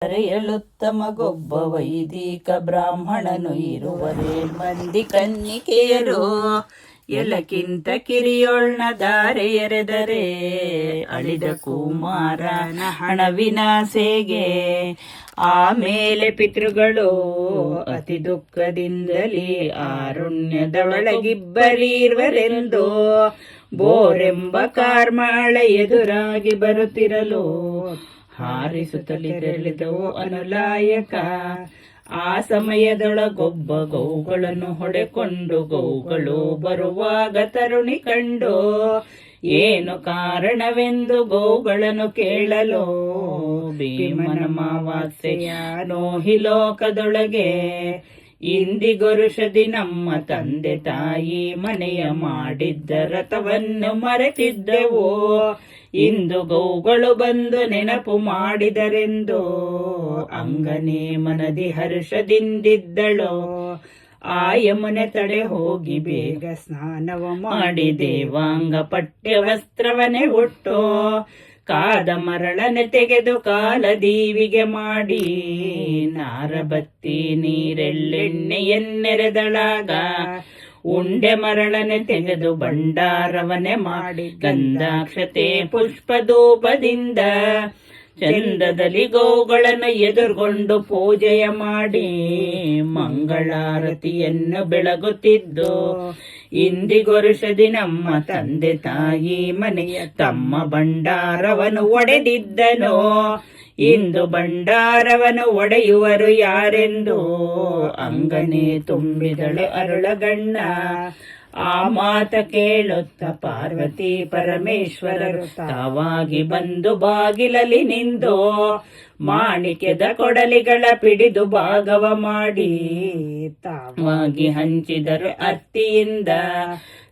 ಎಳುತ್ತಮ ಗೊಬ್ಬ ವೈದಿಕ ಬ್ರಾಹ್ಮಣನು ಇರುವರೇ ಮಂದಿ ಕನ್ನಿಕೆಯರು ಎಲ್ಲಕ್ಕಿಂತ ಕಿರಿಯೊಳ್ನ ದಾರೆ ಎರೆದರೆ ಅಳಿದ ಕುಮಾರನ ಹಣವಿನ ಸೇಗೆ. ಆಮೇಲೆ ಪಿತೃಗಳು ಅತಿ ದುಃಖದಿಂದಲೇ ಆರುಣ್ಯದೊಳಗಿಬ್ಬರೀರ್ವರೆಂದು ಬೋರೆಂಬ ಕಾರ್ಮಾಳ ಎದುರಾಗಿ ಬರುತ್ತಿರಲು ಹಾರಿಸುತ್ತಲೇ ತೆರಳಿದವು ಅನುಲಾಯಕ. ಆ ಸಮಯದೊಳಗೊಬ್ಬ ಗೌಗಳನ್ನು ಹೊಡೆಕೊಂಡು ಗೌಗಳು ಬರುವಾಗ ತರುಣಿ ಕಂಡು ಏನು ಕಾರಣವೆಂದು ಗೌಗಳನ್ನು ಕೇಳಲು ಭೀಮನ ಮಾವಾತ್ಸೆಯ ನೋಹಿ ಲೋಕದೊಳಗೆ ಇಂದಿಗೊರುಷದಿ ನಮ್ಮ ತಂದೆ ತಾಯಿ ಮನೆಯ ಮಾಡಿದ್ದ ರಥವನ್ನು ಮರೆತಿದ್ದೆವು. ಇಂದು ಗೌಗಳು ಬಂದು ನೆನಪು ಮಾಡಿದರೆಂದು ಅಂಗನೇ ಮನದಿ ಹರ್ಷದಿಂದಿದ್ದಳು. ಆ ಯಮುನೆ ತಡೆ ಹೋಗಿ ಬೇಗ ಸ್ನಾನವ ಮಾಡಿ ದೇವಾಂಗ ಪಠ್ಯ ವಸ್ತ್ರವನ್ನೇ ಉಟ್ಟು ಕಾದ ಮರಳನೆ ತೆಗೆದು ಕಾಲದೀವಿಗೆ ಮಾಡಿ ನಾರಬತ್ತಿ ನೀರೆಳ್ಳೆಣ್ಣೆಯನ್ನೆರೆದಳಾಗ ಉಂಡೆ ಮರಳನೆ ತೆಗೆದು ಭಂಡಾರವನೆ ಮಾಡಿ ಗಂಧಾಕ್ಷತೆ ಪುಷ್ಪಧೂಪದಿಂದ ಚಂದದಲ್ಲಿ ಗೋಗಳನ್ನು ಎದುರುಗೊಂಡು ಪೂಜೆಯ ಮಾಡಿ ಮಂಗಳಾರತಿಯನ್ನು ಬೆಳಗುತ್ತಿದ್ದು ಇಂದಿಗೊರುಷದಿ ನಮ್ಮ ತಂದೆ ತಾಯಿ ಮನೆಯ ತಮ್ಮ ಭಂಡಾರವನ್ನು ಒಡೆದಿದ್ದನು. ಇಂದು ಭಂಡಾರವನ್ನು ಒಡೆಯುವರು ಯಾರೆಂದು ಅಂಗನೇ ತುಂಬಿದಳು ಅರುಳಗಣ್ಣ. ಆ ಮಾತ ಕೇಳುತ್ತ ಪಾರ್ವತಿ ಪರಮೇಶ್ವರರು ತಾವಾಗಿ ಬಂದು ಬಾಗಿಲಲ್ಲಿ ನಿಂದು ಮಾಣಿಕ್ಯದ ಕೊಡಲಿಗಳ ಪಿಡಿದು ಭಾಗವ ಮಾಡಿ ತಾವಾಗಿ ಹಂಚಿದರು ಅತ್ತಿಯಿಂದ.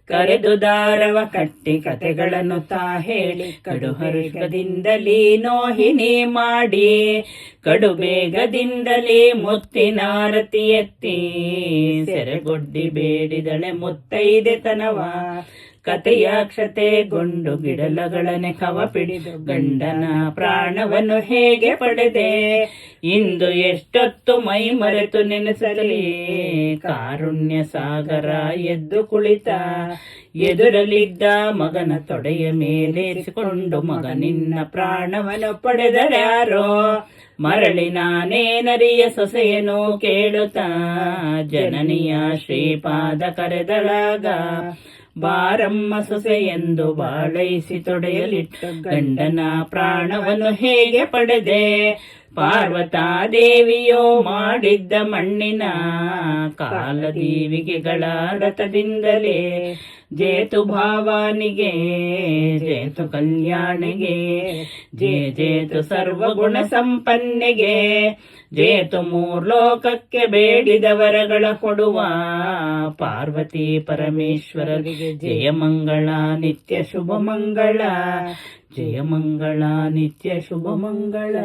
ಕರೆದು ದಾರವ ಕಟ್ಟಿ ಕತೆಗಳನ್ನು ತಾ ಹೇಳಿ ಕಡು ಹರುಷದಿಂದಲೇ ನೋಹಿನಿ ಮಾಡಿ ಕಡು ಬೇಗದಿಂದಲೇ ಮುತ್ತಿನಾರತಿ ಎತ್ತಿ ಸೆರೆಗೊಡ್ಡಿ ಬೇಡಿದಳೆ ಮುತ್ತೈದೆತನವ. ಕಥೆಯಾಕ್ಷತೆಗೊಂಡು ಗಿಡಲಗಳನೆ ಕವ ಪಿಡಿದು ಗಂಡನ ಪ್ರಾಣವನ್ನು ಹೇಗೆ ಪಡೆದೆ ಇಂದು ಎಷ್ಟೊತ್ತು ಮೈ ಮರೆತು ನೆನೆಸಲಿ. ಕಾರುಣ್ಯ ಸಾಗರ ಎದ್ದು ಕುಳಿತ ಎದುರಲಿದ್ದ ಮಗನ ತೊಡೆಯ ಮೇಲೇರಿಸಿಕೊಂಡು ಮಗ ನಿನ್ನ ಪ್ರಾಣವನ್ನು ಪಡೆದರ್ಯಾರೋ ಮರಳಿ ನಾನೇನರಿಯ ಸೊಸೆಯನು ಕೇಳುತ್ತಾ ಜನನಿಯ ಶ್ರೀಪಾದ ಕರೆದಳಾಗ ಬಾರಮ್ಮ ಸೊಸೆ ಎಂದು ಬಾಳೈಸಿ ತೊಡೆಯಲಿಟ್ಟು ಗಂಡನ ಪ್ರಾಣವನ್ನು ಹೇಗೆ ಪಡೆದೆ. ಪಾರ್ವತಾದೇವಿಯೋ ಮಾಡಿದ್ದ ಮಣ್ಣಿನ ಕಾಲದೀವಿಗೆಗಳ ರಥದಿಂದಲೇ ಜೇತು ಭಾವಾನಿಗೆ ಜೇತು ಕಲ್ಯಾಣಿಗೆ ಜೇತು ಸರ್ವಗುಣ ಸಂಪನ್ನೆಗೆ ಜೇತು ಮೂರ್ಲೋಕಕ್ಕೆ ಬೇಡಿದ ವರಗಳ ಕೊಡುವ ಪಾರ್ವತಿ ಪರಮೇಶ್ವರರಿಗೆ ಜಯಮಂಗಳ ನಿತ್ಯ ಶುಭ ಮಂಗಳ. ಜಯಮಂಗಳ ನಿತ್ಯ ಶುಭ ಮಂಗಳ.